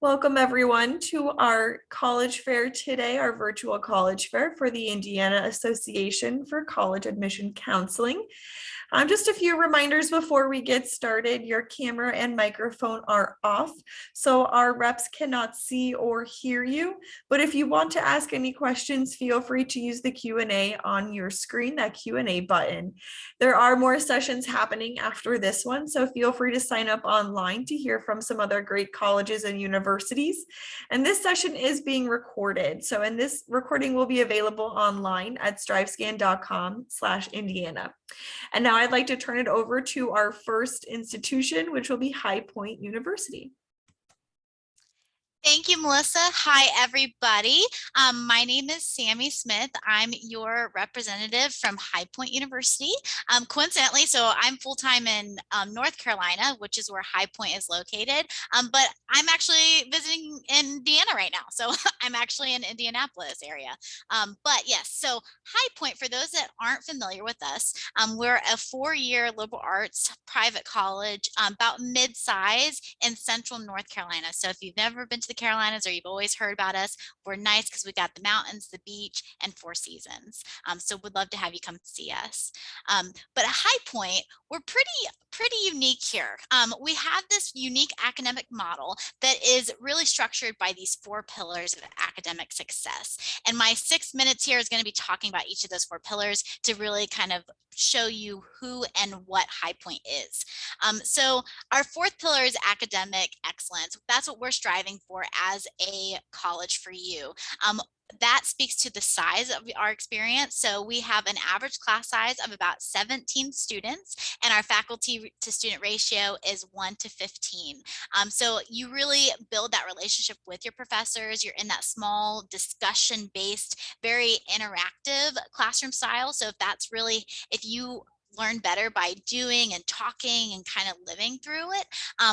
Welcome everyone to our college fair today, our virtual college fair for the Indiana Association for College Admission Counseling. Just a few reminders before we get started. Your camera and microphone are off, so our reps cannot see or hear you. But if you want to ask any questions, feel free to use the Q&A on your screen, that Q&A button. There are more sessions happening after this one, so feel free to sign up online to hear from some other great colleges and universities. And this session is being recorded. So this recording will be available online at strivescan.com/Indiana. And now I'd like to turn it over to our first institution, which will be High Point University. Thank you, Melissa. Hi, everybody. My name is Sammy Smith. I'm your representative from High Point University. Coincidentally, so I'm full-time in North Carolina, which is where High Point is located. But I'm actually visiting in Indiana right now. So I'm actually in Indianapolis area. But yes, so High Point, for those that aren't familiar with us, we're a 4-year liberal arts private college, about mid-size in central North Carolina. So if you've never been to the Carolinas or you've always heard about us, we're nice because we got the mountains, the beach, and 4 seasons. So we'd love to have you come see us. But at High Point, we're pretty unique here. We have this unique academic model that is really structured by these 4 pillars of academic success. And my 6 minutes here is going to be talking about each of those 4 pillars to really kind of show you who and what High Point is. So our 4th pillar is academic excellence. That's what we're striving for as a college for you. That speaks to the size of our experience. So we have an average class size of about 17 students, and our faculty to student ratio is 1:15. So you really build that relationship with your professors. You're in that small discussion-based, very interactive classroom style. So if you learn better by doing and talking and kind of living through it,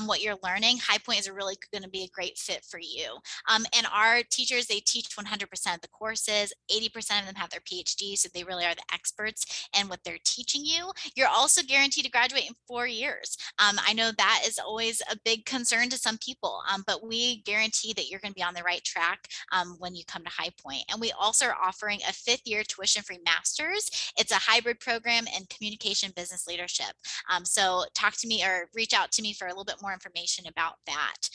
what you're learning, High Point is really going to be a great fit for you. And our teachers, they teach 100% of the courses. 80% of them have their PhD, so they really are the experts in what they're teaching you. You're also guaranteed to graduate in 4 years. I know that is always a big concern to some people, but we guarantee that you're going to be on the right track when you come to High Point. And we also are offering a 5th-year tuition-free master's. It's a hybrid program in communication business leadership. So talk to me or reach out to me for a little bit more information about that.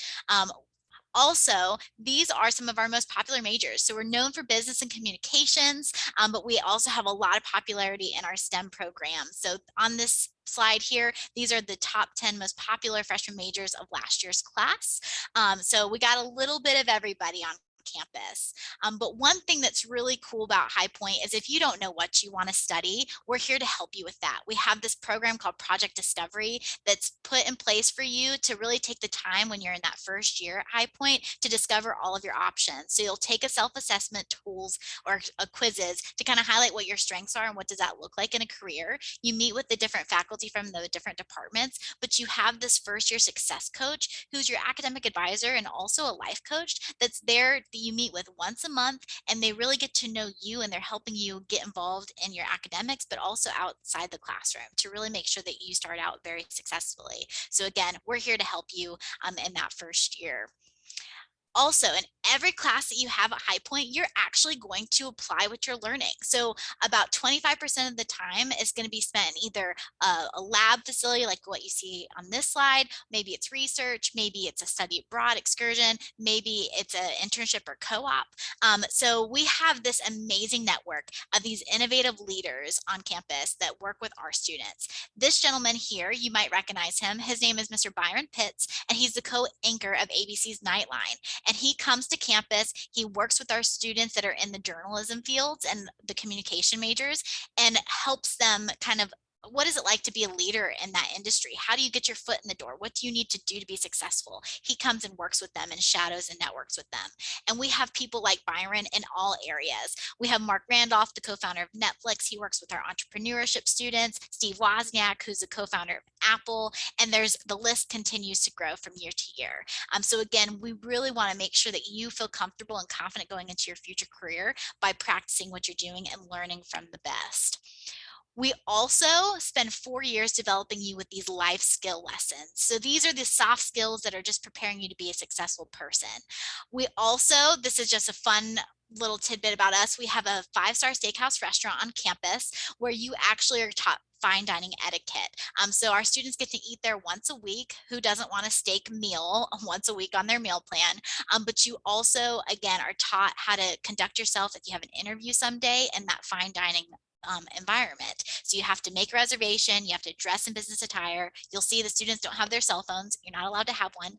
Also, these are some of our most popular majors. So we're known for business and communications, but we also have a lot of popularity in our STEM programs. So on this slide here, these are the top 10 most popular freshman majors of last year's class. So we got a little bit of everybody on campus. But one thing that's really cool about High Point is if you don't know what you want to study, we're here to help you with that. We have this program called Project Discovery that's put in place for you to really take the time when you're in that first year at High Point to discover all of your options. So you'll take a self-assessment tools or quizzes to kind of highlight what your strengths are and what does that look like in a career. You meet with the different faculty from the different departments, but you have this first year success coach who's your academic advisor and also a life coach that's there that you meet with once a month, and they really get to know you and they're helping you get involved in your academics, but also outside the classroom to really make sure that you start out very successfully. So again, we're here to help you in that first year. Also, in every class that you have at High Point, you're actually going to apply what you're learning. So about 25% of the time is going to be spent in either a lab facility like what you see on this slide. Maybe it's research, maybe it's a study abroad excursion, maybe it's an internship or co-op. So we have this amazing network of these innovative leaders on campus that work with our students. This gentleman here, you might recognize him. His name is Mr. Byron Pitts, and he's the co-anchor of ABC's Nightline. And he comes to campus, he works with our students that are in the journalism fields and the communication majors and helps them kind of, what is it like to be a leader in that industry? How do you get your foot in the door? What do you need to do to be successful? He comes and works with them and shadows and networks with them. And we have people like Byron in all areas. We have Mark Randolph, the co-founder of Netflix. He works with our entrepreneurship students. Steve Wozniak, who's the co-founder of Apple. And the list continues to grow from year to year. So again, we really want to make sure that you feel comfortable and confident going into your future career by practicing what you're doing and learning from the best. We also spend 4 years developing you with these life skill lessons. So these are the soft skills that are just preparing you to be a successful person. We also, this is just a fun little tidbit about us. We have a 5-star steakhouse restaurant on campus where you actually are taught fine dining etiquette. So our students get to eat there once a week. Who doesn't want a steak meal once a week on their meal plan? But you also, again, are taught how to conduct yourself if you have an interview someday in that fine dining environment. So you have to make a reservation, you have to dress in business attire. You'll see the students don't have their cell phones. You're not allowed to have one.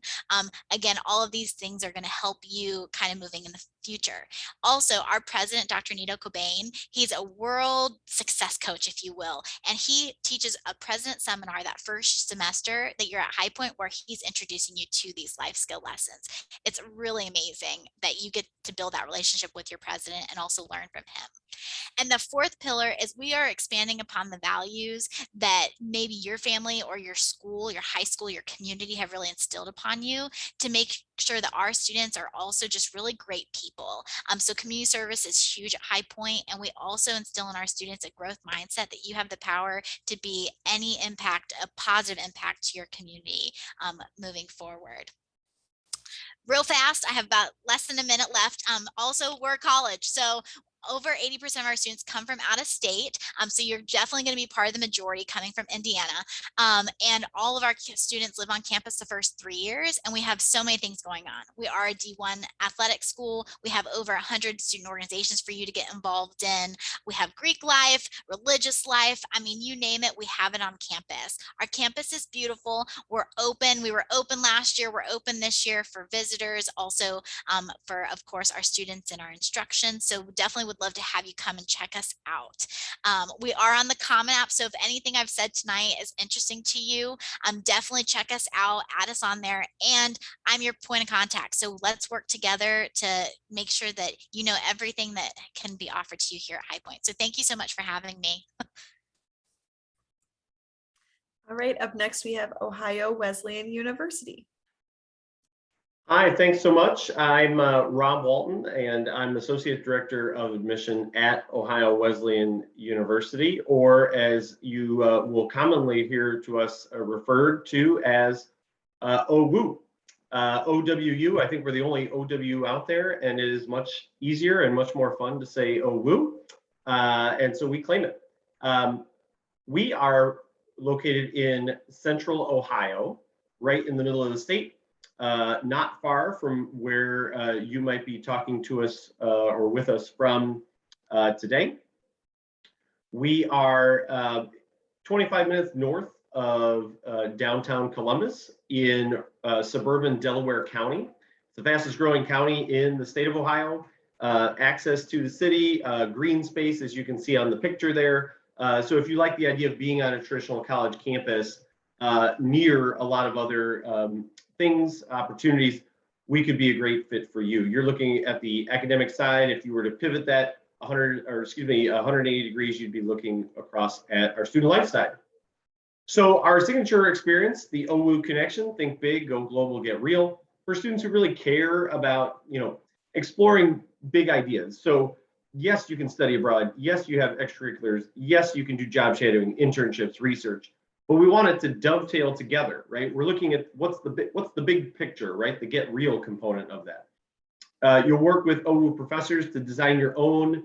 Again, all of these things are going to help you kind of moving in the future. Also, our president, Dr. Nito Cobain, he's a world success coach, if you will, and he teaches a president seminar that first semester that you're at High Point where he's introducing you to these life skill lessons. It's really amazing that you get to build that relationship with your president and also learn from him. And the fourth pillar is we are expanding upon the values that maybe your family or your school, your high school, your community have really instilled upon you to make sure that our students are also just really great people. So community service is huge at High Point, and we also instill in our students a growth mindset that you have the power to be any impact, a positive impact to your community moving forward. Real fast, I have about less than a minute left. Also, we're a college, so over 80% of our students come from out of state. So you're definitely going to be part of the majority coming from Indiana. And all of our students live on campus the first 3 years, and we have so many things going on. We are a D1 athletic school. We have over 100 student organizations for you to get involved in. We have Greek life, religious life. I mean, you name it, we have it on campus. Our campus is beautiful. We're open. We were open last year. We're open this year for visitors, also for, of course, our students and our instruction. So definitely would love to have you come and check us out. We are on the Common App, so if anything I've said tonight is interesting to you, definitely check us out, add us on there, and I'm your point of contact. So let's work together to make sure that you know everything that can be offered to you here at High Point. So thank you so much for having me. All right, up next we have Ohio Wesleyan University. Hi, thanks so much. I'm Rob Walton, and I'm Associate Director of Admission at Ohio Wesleyan University, or as you will commonly hear to us referred to as OWU. OWU, I think we're the only OW out there, and it is much easier and much more fun to say OWU, and so we claim it. We are located in central Ohio, right in the middle of the state. Not far from where you might be talking to us or with us from today. We are 25 minutes north of downtown Columbus in suburban Delaware County. It's the fastest growing county in the state of Ohio. Access to the city, green space, as you can see on the picture there. So if you like the idea of being on a traditional college campus near a lot of other things, opportunities, we could be a great fit for you. You're looking at the academic side. If you were to pivot that 180 degrees, you'd be looking across at our student life side. So our signature experience, the OWU connection, think big, go global, get real, for students who really care about, exploring big ideas. So yes, you can study abroad. Yes, you have extracurriculars. Yes, you can do job shadowing, internships, research. But we want it to dovetail together, right? We're looking at what's the big picture, right? The get real component of that. You'll work with OWU professors to design your own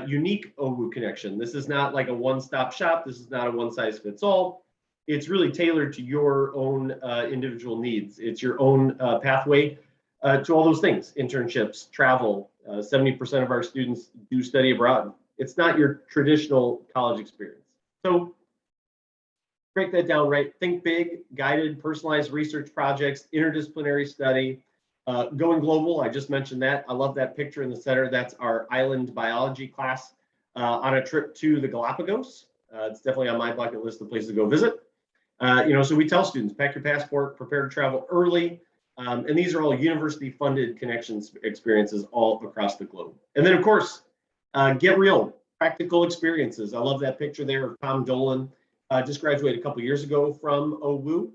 unique OWU connection. This is not like a one-stop shop. This is not a one-size-fits-all. It's really tailored to your own individual needs. It's your own pathway to all those things: internships, travel. 70% of our students do study abroad. It's not your traditional college experience. So break that down, right? Think big, guided, personalized research projects, interdisciplinary study, going global. I just mentioned that. I love that picture in the center. That's our island biology class on a trip to the Galapagos. It's definitely on my bucket list of places to go visit. So we tell students, pack your passport, prepare to travel early. And these are all university funded connections experiences all across the globe. And then of course, get real, practical experiences. I love that picture there of Tom Dolan. Just graduated a couple years ago from OWU.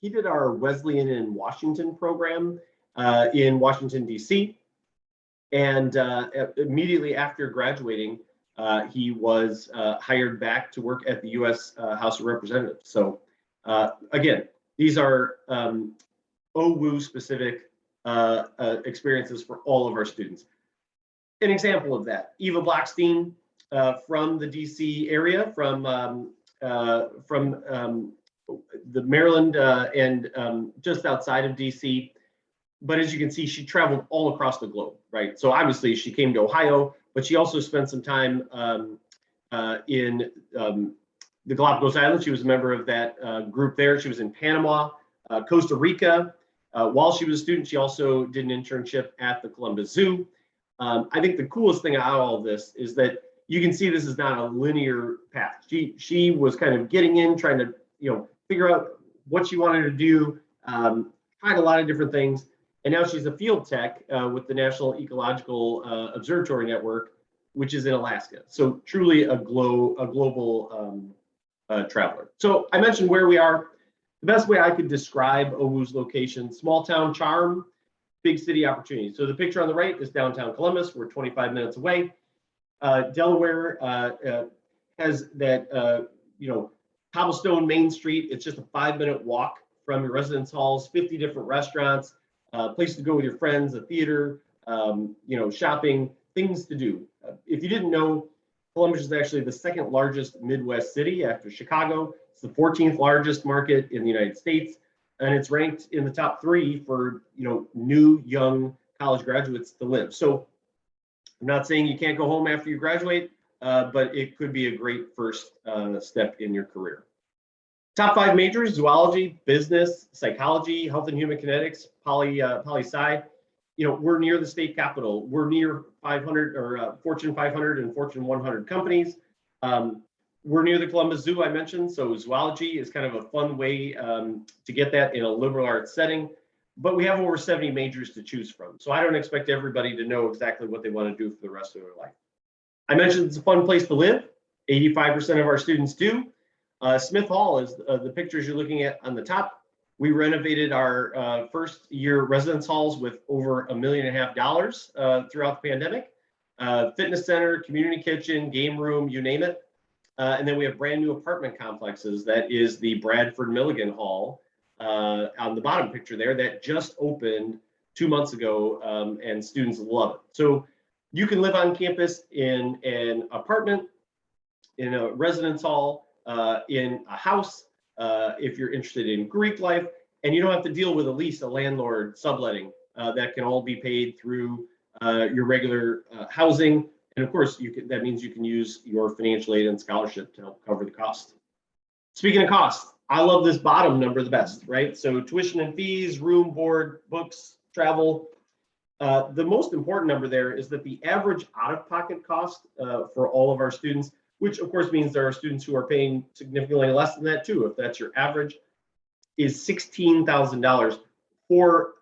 He did our Wesleyan in Washington program in Washington, D.C. And immediately after graduating, he was hired back to work at the U.S. House of Representatives. So again, these are OWU specific experiences for all of our students. An example of that, Eva Blockstein from the DC area, from the Maryland and just outside of DC. But as you can see, she traveled all across the globe, right? So obviously she came to Ohio, but she also spent some time in the Galapagos Islands. She was a member of that group there. She was in Panama, Costa Rica. While she was a student, she also did an internship at the Columbus Zoo. I think the coolest thing out of all of this is that you can see this is not a linear path. She was kind of getting in, trying to figure out what she wanted to do, tried a lot of different things, and now she's a field tech with the National Ecological Observatory Network, which is in Alaska. So truly a global traveler. So I mentioned where we are. The best way I could describe OWU's location: small town charm, big city opportunity. So the picture on the right is downtown Columbus. We're 25 minutes away. Delaware has that cobblestone Main Street. It's just a 5-minute walk from your residence halls, 50 different restaurants, place to go with your friends, a theater, shopping, things to do. If you didn't know, Columbus is actually the second largest Midwest city after Chicago. It's the 14th largest market in the United States, and it's ranked in the top 3 for new young college graduates to live. So I'm not saying you can't go home after you graduate, but it could be a great first step in your career. Top 5 majors: zoology, business, psychology, health and human kinetics, poli-sci. We're near the state capitol. We're near 500 or Fortune 500 and Fortune 100 companies. We're near the Columbus Zoo, I mentioned, so zoology is kind of a fun way to get that in a liberal arts setting. But we have over 70 majors to choose from. So I don't expect everybody to know exactly what they want to do for the rest of their life. I mentioned it's a fun place to live. 85% of our students do. Smith Hall is the pictures you're looking at on the top. We renovated our first year residence halls with over $1.5 million throughout the pandemic. Fitness center, community kitchen, game room, you name it. And then we have brand new apartment complexes. That is the Bradford Milligan Hall on the bottom picture there that just opened 2 months ago, and students love it. So you can live on campus in an apartment, in a residence hall, in a house, if you're interested in Greek life, and you don't have to deal with a lease, a landlord, subletting. That can all be paid through your regular housing. And of course, that means you can use your financial aid and scholarship to help cover the cost. Speaking of cost, I love this bottom number the best, right? So tuition and fees, room, board, books, travel. The most important number there is that the average out-of-pocket cost for all of our students, which of course means there are students who are paying significantly less than that too, if that's your average, is $16,000 for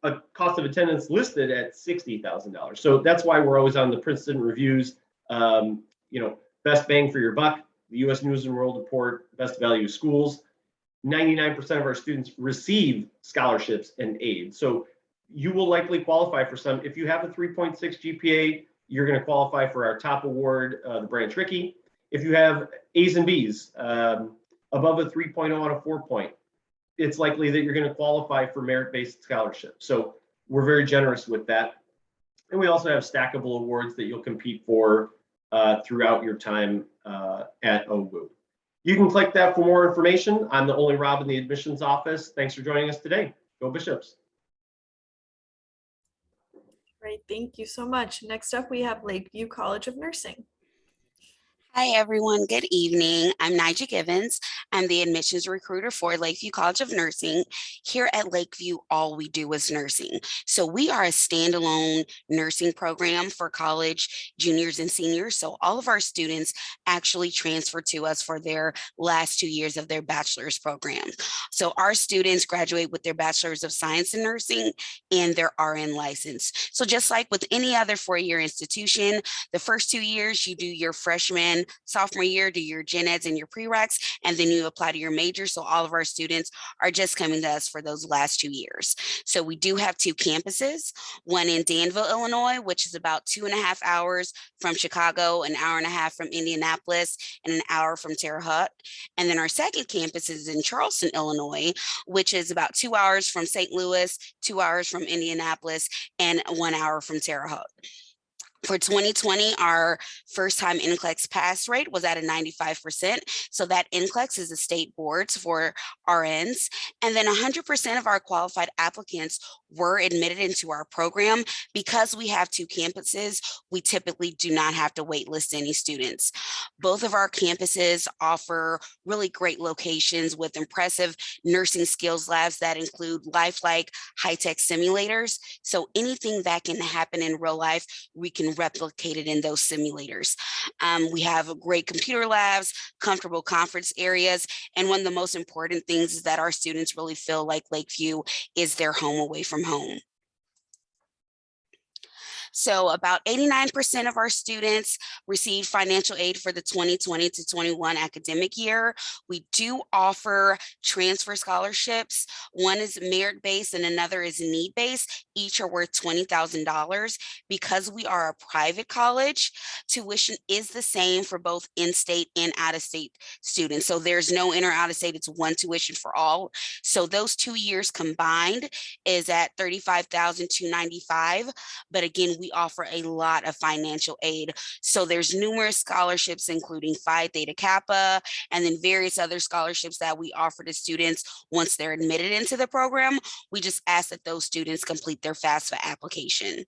a cost of attendance listed at $60,000. So that's why we're always on the Princeton Reviews, best bang for your buck, the U.S. News and World Report, best value schools. 99% of our students receive scholarships and aid. So you will likely qualify for some. If you have a 3.6 GPA, you're going to qualify for our top award, the Branch Rickey. If you have A's and B's above a 3.0 on a 4-point, it's likely that you're going to qualify for merit-based scholarship. So we're very generous with that. And we also have stackable awards that you'll compete for throughout your time at OWU. You can click that for more information. I'm the only Rob in the admissions office. Thanks for joining us today. Go Bishops. Great, thank you so much. Next up, we have Lakeview College of Nursing. Hi, everyone. Good evening. I'm Nija Givens. I'm the admissions recruiter for Lakeview College of Nursing. Here at Lakeview, all we do is nursing. So we are a standalone nursing program for college juniors and seniors. So all of our students actually transfer to us for their last 2 years of their bachelor's program. So our students graduate with their bachelor's of science in nursing and their RN license. So just like with any other four-year institution, the first 2 years you do your freshman sophomore year, do your gen eds and your prereqs, and then you apply to your major. So all of our students are just coming to us for those last 2 years. So we do have 2 campuses, one in Danville, Illinois, which is about 2.5 hours from Chicago, an hour and a half from Indianapolis, and an hour from Terre Haute. And then our second campus is in Charleston, Illinois, which is about 2 hours from St. Louis, 2 hours from Indianapolis, and 1 hour from Terre Haute. For 2020, our first time NCLEX pass rate was at a 95%. So that NCLEX is the state boards for RNs. And then 100% of our qualified applicants were admitted into our program. Because we have 2 campuses, we typically do not have to waitlist any students. Both of our campuses offer really great locations with impressive nursing skills labs that include lifelike high-tech simulators. So anything that can happen in real life, we can replicate it in those simulators. We have great computer labs, comfortable conference areas, and one of the most important things is that our students really feel like Lakeview is their home away from home. So about 89% of our students received financial aid for the 2020 to 21 academic year. We do offer transfer scholarships. One is merit-based and another is need-based. Each are worth $20,000. Because we are a private college, tuition is the same for both in-state and out-of-state students. So there's no in or out-of-state, it's one tuition for all. So those 2 years combined is at $35,295. But again, we offer a lot of financial aid. So there's numerous scholarships, including Phi Theta Kappa, and then various other scholarships that we offer to students once they're admitted into the program. We just ask that those students complete their FAFSA application.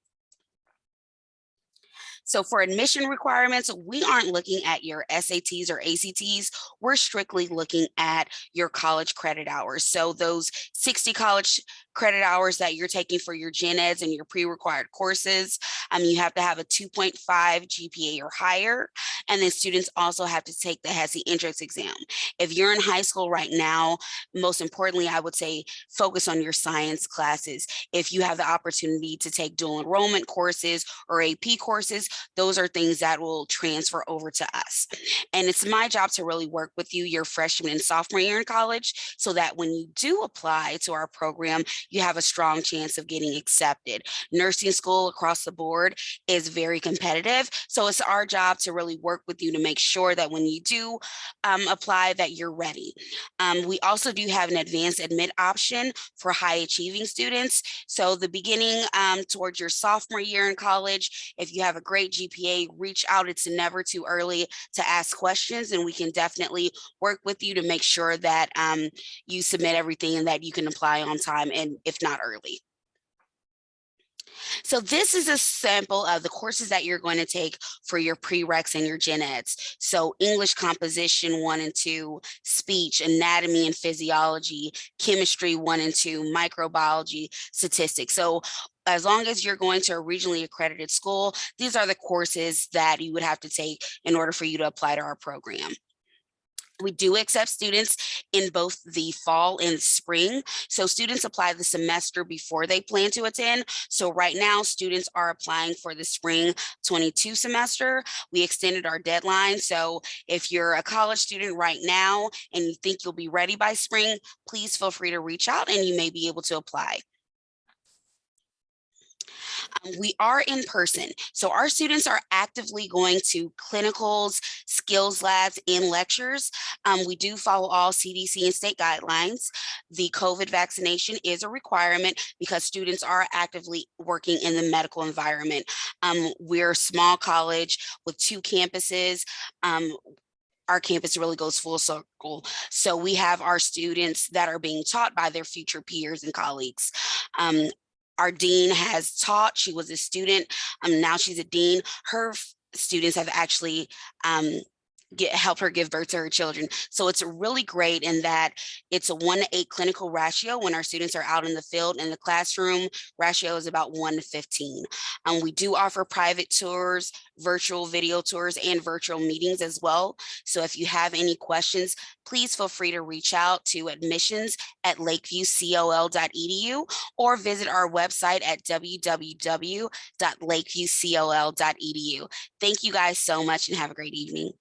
So for admission requirements, we aren't looking at your SATs or ACTs. We're strictly looking at your college credit hours. So those 60 college credit hours that you're taking for your gen eds and your pre-required courses, you have to have a 2.5 GPA or higher. And then students also have to take the HESI entrance exam. If you're in high school right now, most importantly, I would say focus on your science classes. If you have the opportunity to take dual enrollment courses or AP courses, those are things that will transfer over to us. And it's my job to really work with you your freshman and sophomore year in college so that when you do apply to our program, you have a strong chance of getting accepted. Nursing school across the board is very competitive. So it's our job to really work with you to make sure that when you do apply that you're ready. We also do have an advanced admit option for high achieving students. So the beginning towards your sophomore year in college, if you have a great GPA, reach out. It's never too early to ask questions, and we can definitely work with you to make sure that you submit everything and that you can apply on time, and if not early. So this is a sample of the courses that you're going to take for your prereqs and your gen eds. So English composition 1 and 2, speech, anatomy and physiology, chemistry 1 and 2, microbiology, statistics. So as long as you're going to a regionally accredited school, these are the courses that you would have to take in order for you to apply to our program. We do accept students in both the fall and spring. So students apply the semester before they plan to attend. So right now, students are applying for the spring 22 semester. We extended our deadline. So if you're a college student right now and you think you'll be ready by spring, please feel free to reach out and you may be able to apply. We are in person. So our students are actively going to clinicals, skills labs, and lectures. We do follow all CDC and state guidelines. The COVID vaccination is a requirement because students are actively working in the medical environment. We're a small college with 2 campuses. Our campus really goes full circle. So we have our students that are being taught by their future peers and colleagues. Our dean has taught, she was a student, now she's a dean. Her students have actually helped her give birth to her children. So it's really great in that it's a 1:8 clinical ratio when our students are out in the field. In the classroom, ratio is about 1:15. We do offer private tours, virtual video tours, and virtual meetings as well. So if you have any questions, please feel free to reach out to admissions@lakeviewcol.edu or visit our website at www.lakeviewcol.edu. Thank you guys so much and have a great evening.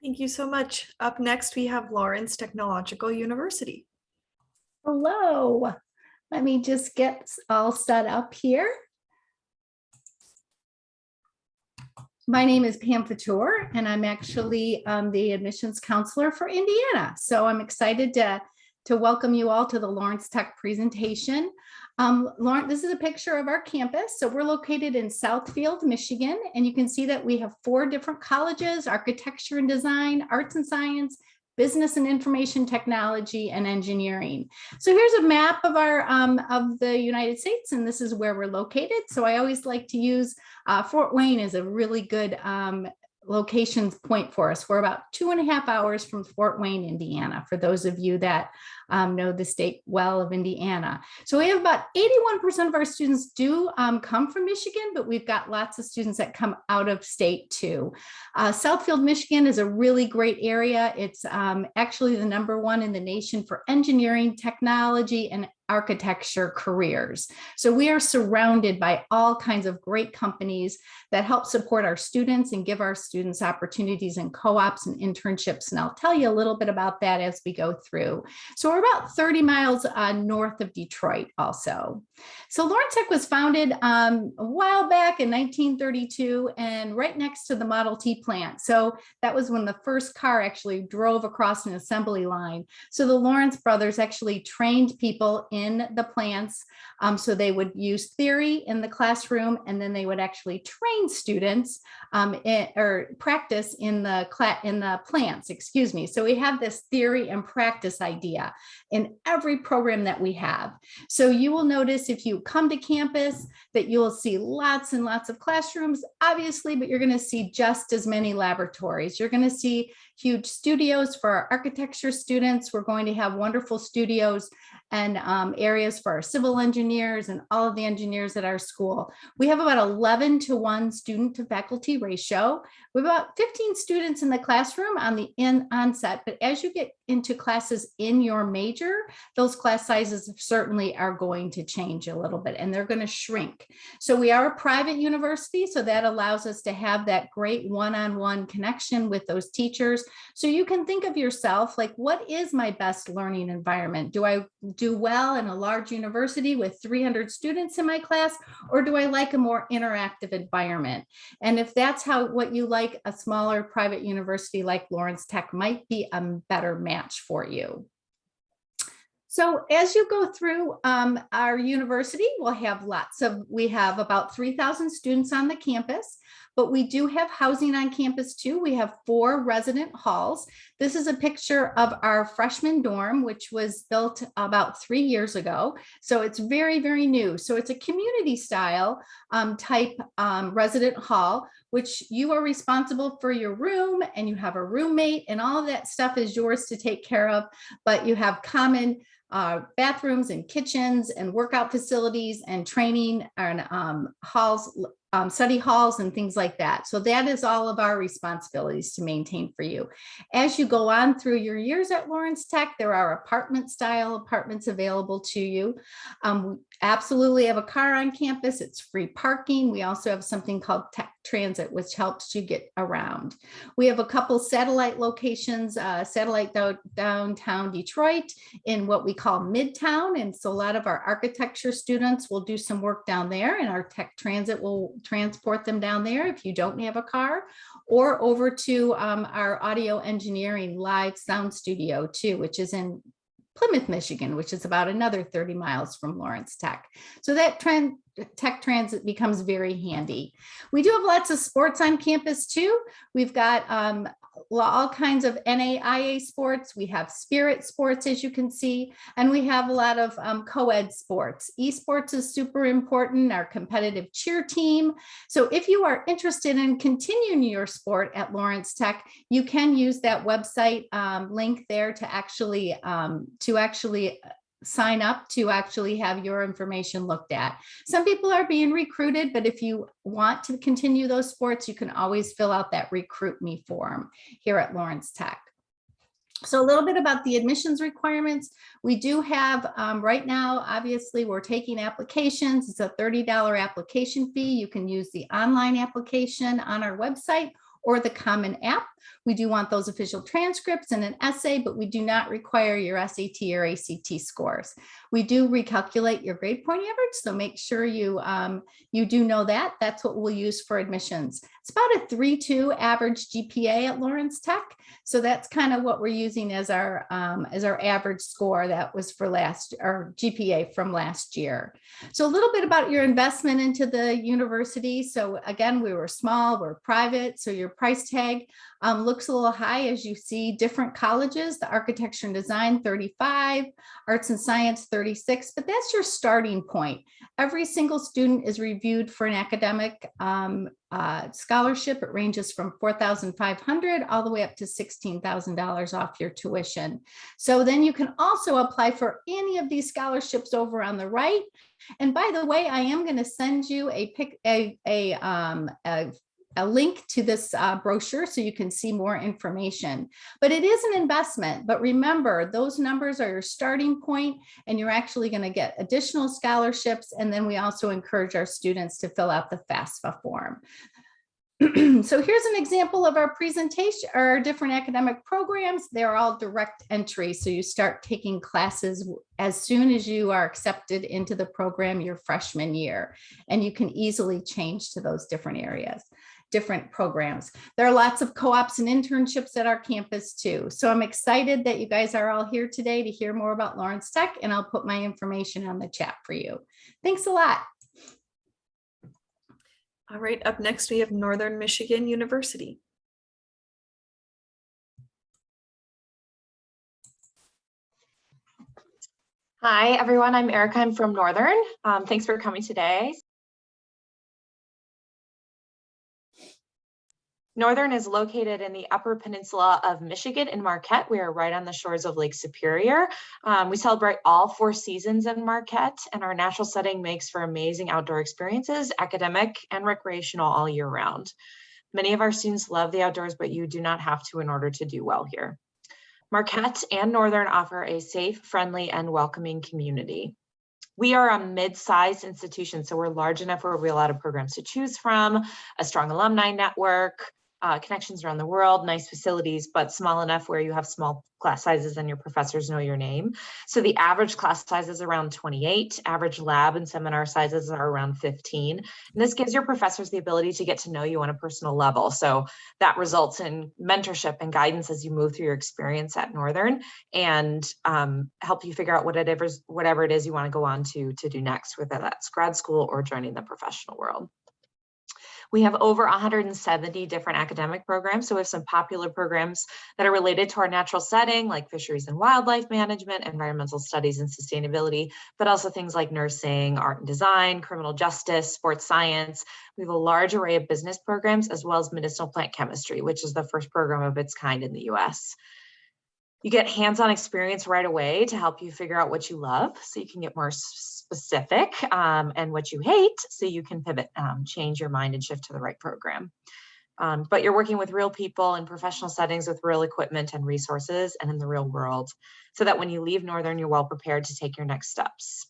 Thank you so much. Up next, we have Lawrence Technological University. Hello. Let me just get all set up here. My name is Pam Fatour, and I'm actually the admissions counselor for Indiana. So I'm excited to welcome you all to the Lawrence Tech presentation. Lawrence, this is a picture of our campus. So we're located in Southfield, Michigan, and you can see that we have 4 different colleges: architecture and design, arts and science, business and information technology, and engineering. So here's a map of our of the United States, and this is where we're located. So I always like to use Fort Wayne as a really good location point for us. We're about 2.5 hours from Fort Wayne, Indiana, for those of you that know the state well of Indiana. So we have about 81% of our students do come from Michigan, but we've got lots of students that come out of state too. Southfield, Michigan is a really great area. It's actually the #1 in the nation for engineering, technology, and architecture careers. So we are surrounded by all kinds of great companies that help support our students and give our students opportunities in co-ops and internships. And I'll tell you a little bit about that as we go through. So we're about 30 miles north of Detroit also. So Lawrence Tech was founded a while back in 1932 and right next to the Model T plant. So that was when the first car actually drove across an assembly line. So the Lawrence brothers actually trained people in the plants. So they would use theory in the classroom, and then they would actually train students or practice in the plants, excuse me. So we have this theory and practice idea in every program that we have. So you will notice if you come to campus that you will see lots and lots of classrooms, obviously, but you're going to see just as many laboratories. You're going to see huge studios for our architecture students. We're going to have wonderful studios and areas for our civil engineers and all of the engineers at our school. We have about 11-to-1 student to faculty ratio. We have about 15 students in the classroom on the onset, but as you get into classes in your major, those class sizes certainly are going to change a little bit, and they're going to shrink. So we are a private university, so that allows us to have that great one-on-one connection with those teachers. So you can think of yourself like, what is my best learning environment? Do I do well in a large university with 300 students in my class, or do I like a more interactive environment? And if that's what you like, a smaller private university like Lawrence Tech might be a better match for you. So as you go through our university, we have about 3,000 students on the campus, but we do have housing on campus too. We have 4 resident halls. This is a picture of our freshman dorm, which was built about 3 years ago. So it's very, very new. So it's a community style type resident hall, which you are responsible for your room, and you have a roommate, and all of that stuff is yours to take care of, but you have common bathrooms and kitchens and workout facilities and training and halls, study halls and things like that. So that is all of our responsibilities to maintain for you. As you go on through your years at Lawrence Tech, there are apartment style apartments available to you. We absolutely have a car on campus. It's free parking. We also have something called Tech Transit, which helps you get around. We have a couple satellite locations, satellite downtown Detroit in what we call Midtown. And so a lot of our architecture students will do some work down there, and our Tech Transit will transport them down there if you don't have a car, or over to our audio engineering live sound studio too, which is in Plymouth, Michigan, which is about another 30 miles from Lawrence Tech. So that Tech Transit becomes very handy. We do have lots of sports on campus too. We've got all kinds of NAIA sports. We have spirit sports, as you can see, and we have a lot of co-ed sports. Esports is super important, our competitive cheer team. So if you are interested in continuing your sport at Lawrence Tech, you can use that website link there to actually sign up to actually have your information looked at. Some people are being recruited, but if you want to continue those sports, you can always fill out that Recruit Me form here at Lawrence Tech. So a little bit about the admissions requirements. We do have right now, obviously, we're taking applications. It's a $30 application fee. You can use the online application on our website, or the Common App. We do want those official transcripts and an essay, but we do not require your SAT or ACT scores. We do recalculate your grade point average, so make sure you do know that. That's what we'll use for admissions. It's about a 3.2 average GPA at Lawrence Tech, so that's kind of what we're using as our average score. That was for our GPA from last year. So a little bit about your investment into the university. So again, we were small, we're private, so your price tag looks a little high as you see different colleges. The architecture and design 35, arts and science 36, but that's your starting point. Every single student is reviewed for an academic scholarship. It ranges from $4,500 all the way up to $16,000 off your tuition. So then you can also apply for any of these scholarships over on the right. And by the way, I am going to send you a link to this brochure so you can see more information. But it is an investment. But remember, those numbers are your starting point, and you're actually going to get additional scholarships. And then we also encourage our students to fill out the FAFSA form. So here's an example of our presentation, our different academic programs. They're all direct entry. So you start taking classes as soon as you are accepted into the program your freshman year, and you can easily change to those different areas, different programs. There are lots of co-ops and internships at our campus too. So I'm excited that you guys are all here today to hear more about Lawrence Tech, and I'll put my information on the chat for you. Thanks a lot. All right, up next we have Northern Michigan University. Hi, everyone. I'm Erica. I'm from Northern. Thanks for coming today. Northern is located in the Upper Peninsula of Michigan in Marquette. We are right on the shores of Lake Superior. We celebrate all 4 seasons in Marquette, and our natural setting makes for amazing outdoor experiences, academic and recreational all year round. Many of our students love the outdoors, but you do not have to in order to do well here. Marquette and Northern offer a safe, friendly, and welcoming community. We are a mid-sized institution, so we're large enough where we have a lot of programs to choose from, a strong alumni network, connections around the world, nice facilities, but small enough where you have small class sizes and your professors know your name. So the average class size is around 28, average lab and seminar sizes are around 15. And this gives your professors the ability to get to know you on a personal level. So that results in mentorship and guidance as you move through your experience at Northern, and help you figure out whatever it is you want to go on to do next, whether that's grad school or joining the professional world. We have over 170 different academic programs. So we have some popular programs that are related to our natural setting, like fisheries and wildlife management, environmental studies and sustainability, but also things like nursing, art and design, criminal justice, sports science. We have a large array of business programs, as well as medicinal plant chemistry, which is the first program of its kind in the US. You get hands-on experience right away to help you figure out what you love, so you can get more specific, and what you hate, so you can pivot, change your mind and shift to the right program. But you're working with real people in professional settings with real equipment and resources and in the real world, so that when you leave Northern, you're well prepared to take your next steps.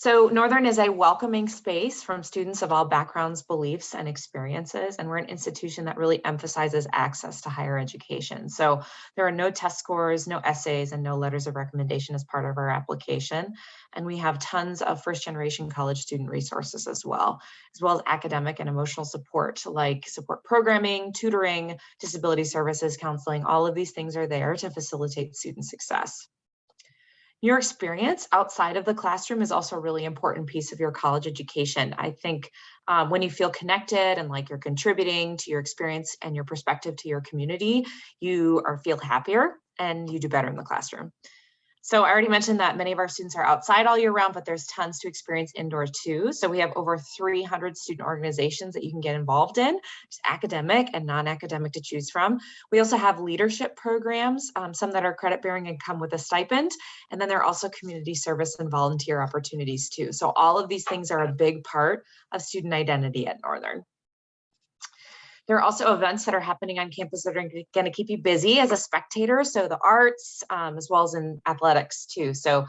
So Northern is a welcoming space from students of all backgrounds, beliefs, and experiences, and we're an institution that really emphasizes access to higher education. So there are no test scores, no essays, and no letters of recommendation as part of our application. And we have tons of first-generation college student resources as well as academic and emotional support, like support programming, tutoring, disability services, counseling. All of these things are there to facilitate student success. Your experience outside of the classroom is also a really important piece of your college education. I think when you feel connected and like you're contributing to your experience and your perspective to your community, you feel happier and you do better in the classroom. So I already mentioned that many of our students are outside all year round, but there's tons to experience indoors too. So we have over 300 student organizations that you can get involved in, just academic and non-academic to choose from. We also have leadership programs, some that are credit bearing and come with a stipend. And then there are also community service and volunteer opportunities too. So all of these things are a big part of student identity at Northern. There are also events that are happening on campus that are going to keep you busy as a spectator. So the arts, as well as in athletics too. So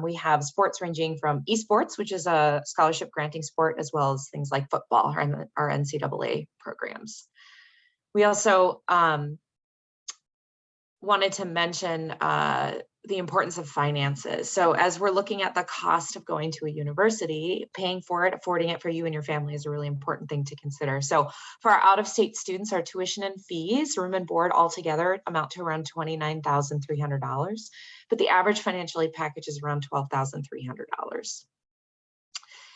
we have sports ranging from esports, which is a scholarship granting sport, as well as things like football and our NCAA programs. We also wanted to mention the importance of finances. So as we're looking at the cost of going to a university, paying for it, affording it for you and your family is a really important thing to consider. So for our out-of-state students, our tuition and fees, room and board altogether amount to around $29,300, but the average financial aid package is around $12,300.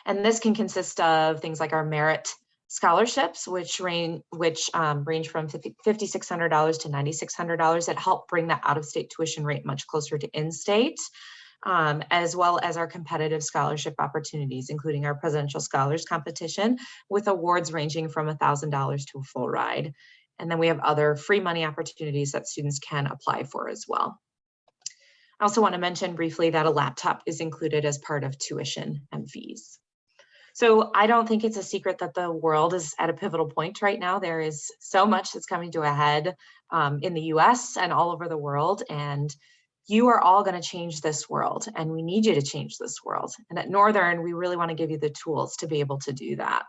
And this can consist of things like our merit scholarships, which range from $5,600 to $9,600 that help bring that out-of-state tuition rate much closer to in-state, as well as our competitive scholarship opportunities, including our Presidential Scholars Competition, with awards ranging from $1,000 to a full ride. And then we have other free money opportunities that students can apply for as well. I also want to mention briefly that a laptop is included as part of tuition and fees. So I don't think it's a secret that the world is at a pivotal point right now. There is so much that's coming to a head in the US and all over the world. And you are all going to change this world, and we need you to change this world. And at Northern, we really want to give you the tools to be able to do that.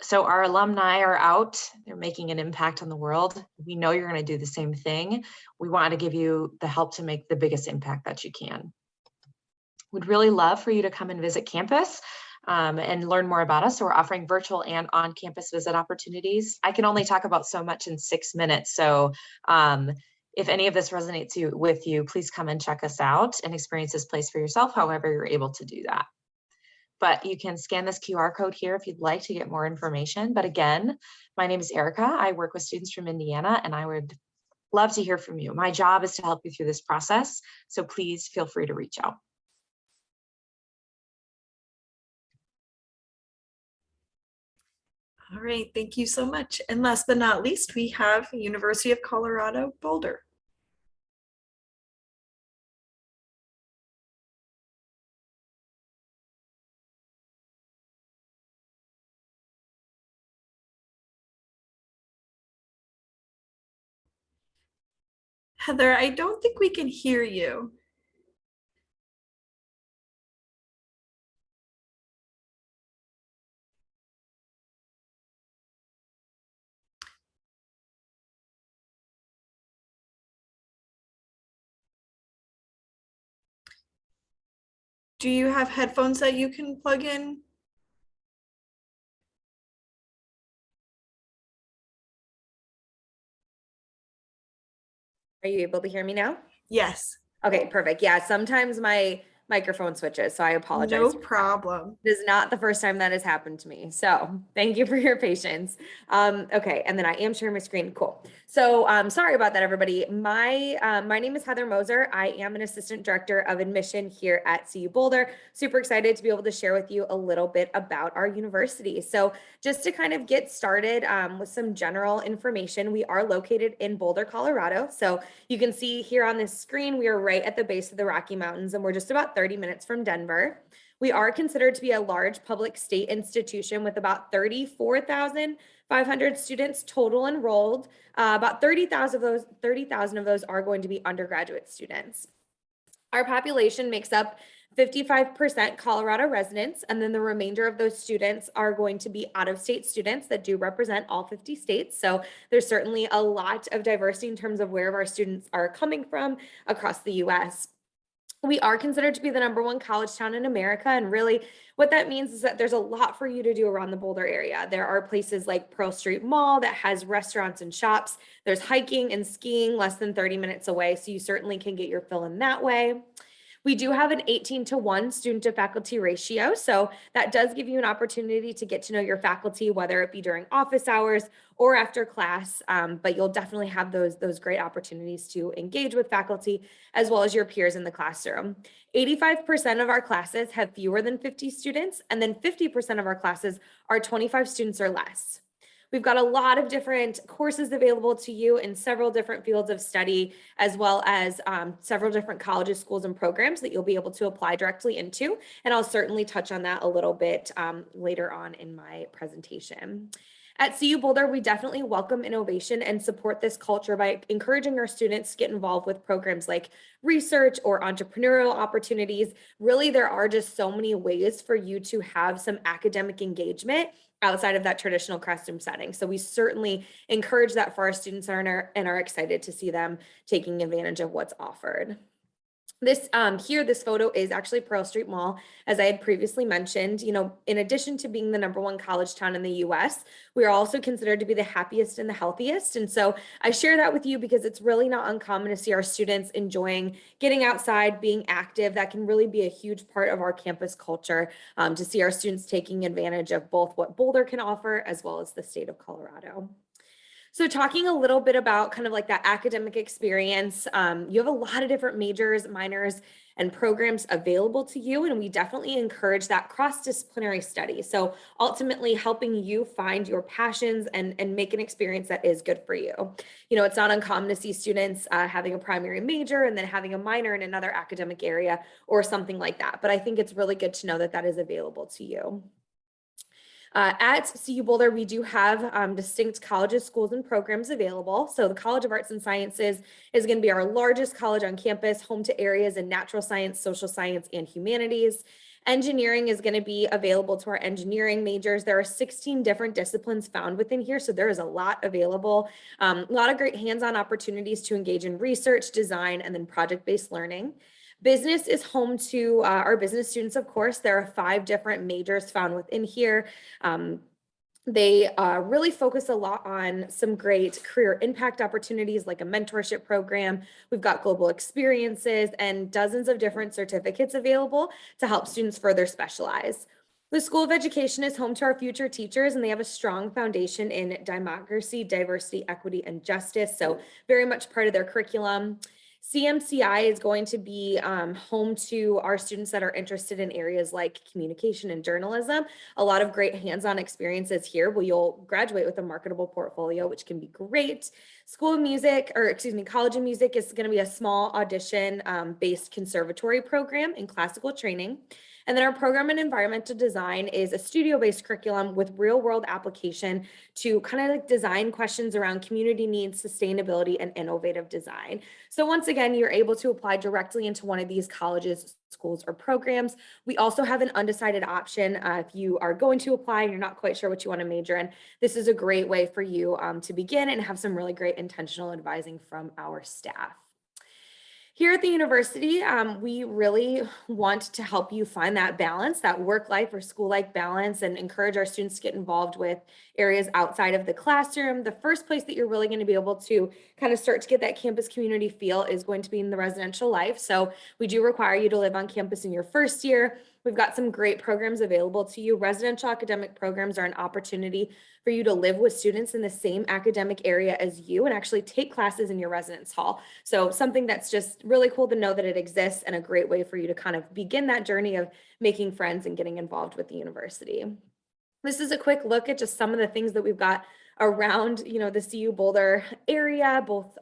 So our alumni are out, they're making an impact on the world. We know you're going to do the same thing. We want to give you the help to make the biggest impact that you can. Would really love for you to come and visit campus and learn more about us. So we're offering virtual and on-campus visit opportunities. I can only talk about so much in 6 minutes. So if any of this resonates with you, please come and check us out and experience this place for yourself, however you're able to do that. But you can scan this QR code here if you'd like to get more information. But again, my name is Erica. I work with students from Indiana, and I would love to hear from you. My job is to help you through this process. So please feel free to reach out. All right, thank you so much. And last but not least, we have University of Colorado, Boulder. Heather, I don't think we can hear you. Do you have headphones that you can plug in? Are you able to hear me now? Yes. Okay, perfect. Yeah, sometimes my microphone switches, so I apologize. No problem. It is not the first time that has happened to me. So thank you for your patience. Okay, and then I am sharing my screen. Cool. So sorry about that, everybody. My name is Heather Moser. I am an assistant director of admission here at CU Boulder. Super excited to be able to share with you a little bit about our university. So just to kind of get started with some general information, we are located in Boulder, Colorado. So you can see here on this screen, we are right at the base of the Rocky Mountains, and we're just about 30 minutes from Denver. We are considered to be a large public state institution with about 34,500 students total enrolled. About 30,000 of those are going to be undergraduate students. Our population makes up 55% Colorado residents, and then the remainder of those students are going to be out-of-state students that do represent all 50 states. So there's certainly a lot of diversity in terms of where our students are coming from across the US. We are considered to be the #1 college town in America. And really what that means is that there's a lot for you to do around the Boulder area. There are places like Pearl Street Mall that has restaurants and shops. There's hiking and skiing less than 30 minutes away. So you certainly can get your fill in that way. We do have an 18-to-1 student to faculty ratio. So that does give you an opportunity to get to know your faculty, whether it be during office hours or after class, but you'll definitely have those great opportunities to engage with faculty as well as your peers in the classroom. 85% of our classes have fewer than 50 students, and then 50% of our classes are 25 students or less. We've got a lot of different courses available to you in several different fields of study, as well as several different colleges, schools, and programs that you'll be able to apply directly into. And I'll certainly touch on that a little bit later on in my presentation. At CU Boulder, we definitely welcome innovation and support this culture by encouraging our students to get involved with programs like research or entrepreneurial opportunities. Really, there are just so many ways for you to have some academic engagement outside of that traditional classroom setting. So we certainly encourage that for our students and are excited to see them taking advantage of what's offered. This this photo is actually Pearl Street Mall. As I had previously mentioned, in addition to being the #1 college town in the US, we are also considered to be the happiest and the healthiest. And so I share that with you because it's really not uncommon to see our students enjoying getting outside, being active. That can really be a huge part of our campus culture, to see our students taking advantage of both what Boulder can offer as well as the state of Colorado. So talking a little bit about kind of like that academic experience, you have a lot of different majors, minors, and programs available to you, and we definitely encourage that cross-disciplinary study. So ultimately helping you find your passions and make an experience that is good for you. It's not uncommon to see students having a primary major and then having a minor in another academic area or something like that. But I think it's really good to know that that is available to you. At CU Boulder, we do have distinct colleges, schools, and programs available. So the College of Arts and Sciences is going to be our largest college on campus, home to areas in natural science, social science, and humanities. Engineering is going to be available to our engineering majors. There are 16 different disciplines found within here, so there is a lot available. A lot of great hands-on opportunities to engage in research, design, and then project-based learning. Business is home to our business students, of course. There are 5 different majors found within here. They really focus a lot on some great career impact opportunities like a mentorship program. We've got global experiences and dozens of different certificates available to help students further specialize. The School of Education is home to our future teachers, and they have a strong foundation in democracy, diversity, equity, and justice. So very much part of their curriculum. CMCI is going to be home to our students that are interested in areas like communication and journalism. A lot of great hands-on experiences here where you'll graduate with a marketable portfolio, which can be great. College of Music is going to be a small audition based conservatory program in classical training. And then our program in environmental design is a studio-based curriculum with real-world application to kind of like design questions around community needs, sustainability, and innovative design. So once again, you're able to apply directly into one of these colleges, schools, or programs. We also have an undecided option if you are going to apply and you're not quite sure what you want to major in. This is a great way for you to begin and have some really great intentional advising from our staff. Here at the university, we really want to help you find that balance, that work-life or school-life balance, and encourage our students to get involved with areas outside of the classroom. The first place that you're really going to be able to kind of start to get that campus community feel is going to be in the residential life. So we do require you to live on campus in your first year. We've got some great programs available to you. Residential academic programs are an opportunity for you to live with students in the same academic area as you and actually take classes in your residence hall. So something that's just really cool to know that it exists and a great way for you to kind of begin that journey of making friends and getting involved with the university. This is a quick look at just some of the things that we've got around, the CU Boulder area, both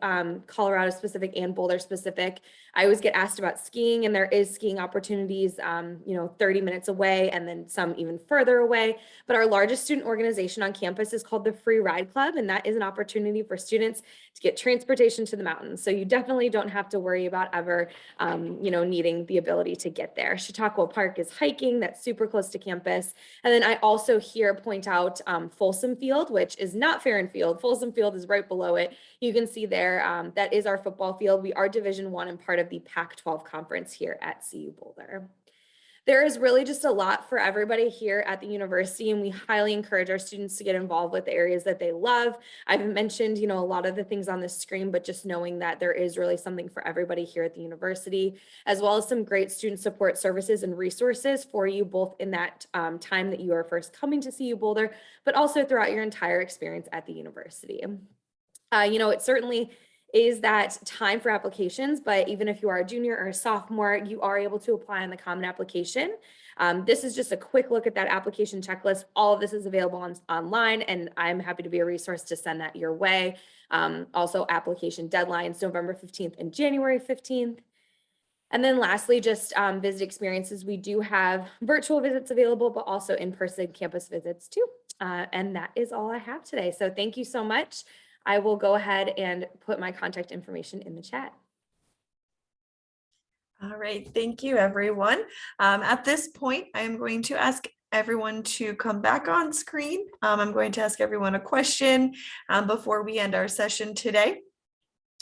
Colorado specific and Boulder specific. I always get asked about skiing, and there is skiing opportunities, 30 minutes away and then some even further away. But our largest student organization on campus is called the Free Ride Club, and that is an opportunity for students to get transportation to the mountains. So you definitely don't have to worry about ever, needing the ability to get there. Chautauqua Park is hiking. That's super close to campus. And then I also here point out Folsom Field, which is not Farron Field. Folsom Field is right below it. You can see there, that is our football field. We are Division I and part of the Pac-12 conference here at CU Boulder. There is really just a lot for everybody here at the university, and we highly encourage our students to get involved with the areas that they love. I've mentioned, a lot of the things on the screen, but just knowing that there is really something for everybody here at the university, as well as some great student support services and resources for you, both in that time that you are first coming to CU Boulder, but also throughout your entire experience at the university. It certainly is that time for applications, but even if you are a junior or a sophomore, you are able to apply on the Common Application. This is just a quick look at that application checklist. All of this is available online, and I'm happy to be a resource to send that your way. Also, application deadlines, November 15th and January 15th. And then lastly, just visit experiences. We do have virtual visits available, but also in-person campus visits too. And that is all I have today. So thank you so much. I will go ahead and put my contact information in the chat. All right, thank you, everyone. At this point, I am going to ask everyone to come back on screen. I'm going to ask everyone a question before we end our session today.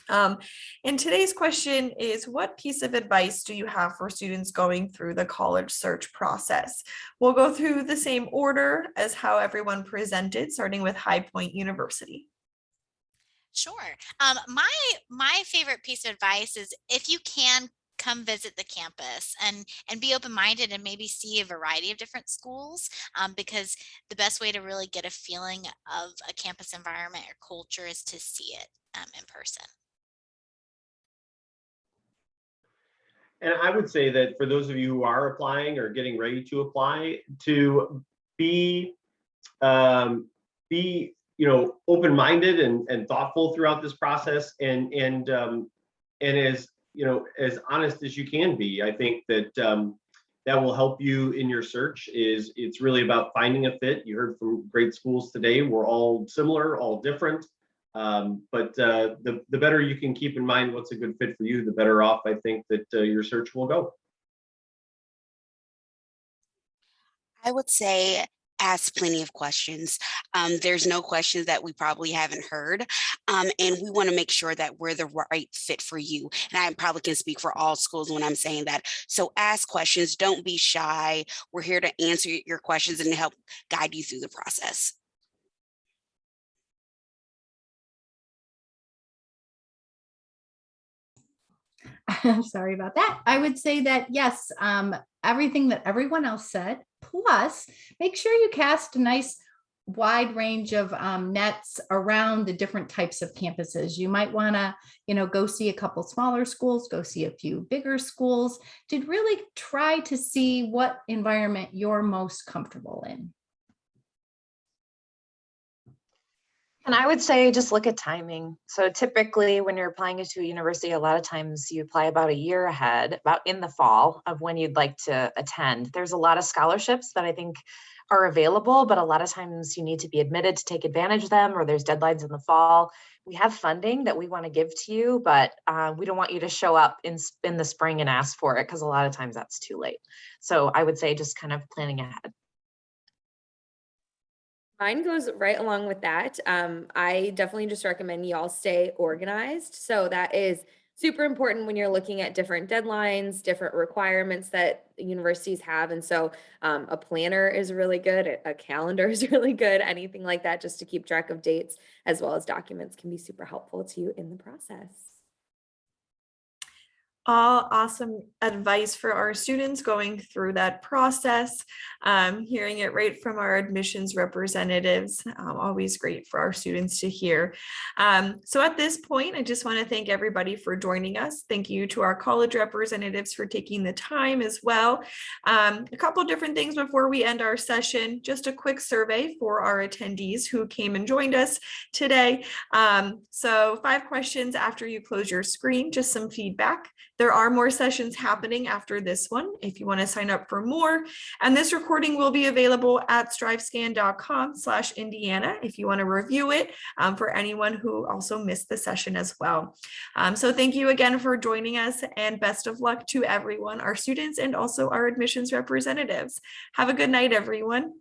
And today's question is, what piece of advice do you have for students going through the college search process? We'll go through the same order as how everyone presented, starting with High Point University. Sure. My favorite piece of advice is, if you can, come visit the campus and be open-minded and maybe see a variety of different schools, because the best way to really get a feeling of a campus environment or culture is to see it in person. And I would say that for those of you who are applying or getting ready to apply, to be open-minded and thoughtful throughout this process, and as as honest as you can be. I think that that will help you in your search. It's really about finding a fit. You heard from great schools today. We're all similar, all different. But the better you can keep in mind what's a good fit for you, the better off I think that your search will go. I would say ask plenty of questions. There's no questions that we probably haven't heard. And we want to make sure that we're the right fit for you. And I probably can speak for all schools when I'm saying that. So ask questions, don't be shy. We're here to answer your questions and help guide you through the process. Sorry about that. I would say that yes, everything that everyone else said, plus make sure you cast a nice wide range of nets around the different types of campuses. You might want to, go see a couple smaller schools, go see a few bigger schools to really try to see what environment you're most comfortable in. And I would say just look at timing. So typically when you're applying into a university, a lot of times you apply about a year ahead, about in the fall of when you'd like to attend. There's a lot of scholarships that I think are available, but a lot of times you need to be admitted to take advantage of them, or there's deadlines in the fall. We have funding that we want to give to you, but we don't want you to show up in the spring and ask for it, because a lot of times that's too late. So I would say just kind of planning ahead. Mine goes right along with that. I definitely just recommend y'all stay organized. So that is super important when you're looking at different deadlines, different requirements that universities have. And so a planner is really good. A calendar is really good. Anything like that, just to keep track of dates as well as documents, can be super helpful to you in the process. All awesome advice for our students going through that process. Hearing it right from our admissions representatives, always great for our students to hear. So at this point, I just want to thank everybody for joining us. Thank you to our college representatives for taking the time as well. A couple different things before we end our session. Just a quick survey for our attendees who came and joined us today. So 5 questions after you close your screen, just some feedback. There are more sessions happening after this one if you want to sign up for more. And this recording will be available at strivescan.com/Indiana if you want to review it, for anyone who also missed the session as well. So thank you again for joining us, and best of luck to everyone, our students and also our admissions representatives. Have a good night, everyone.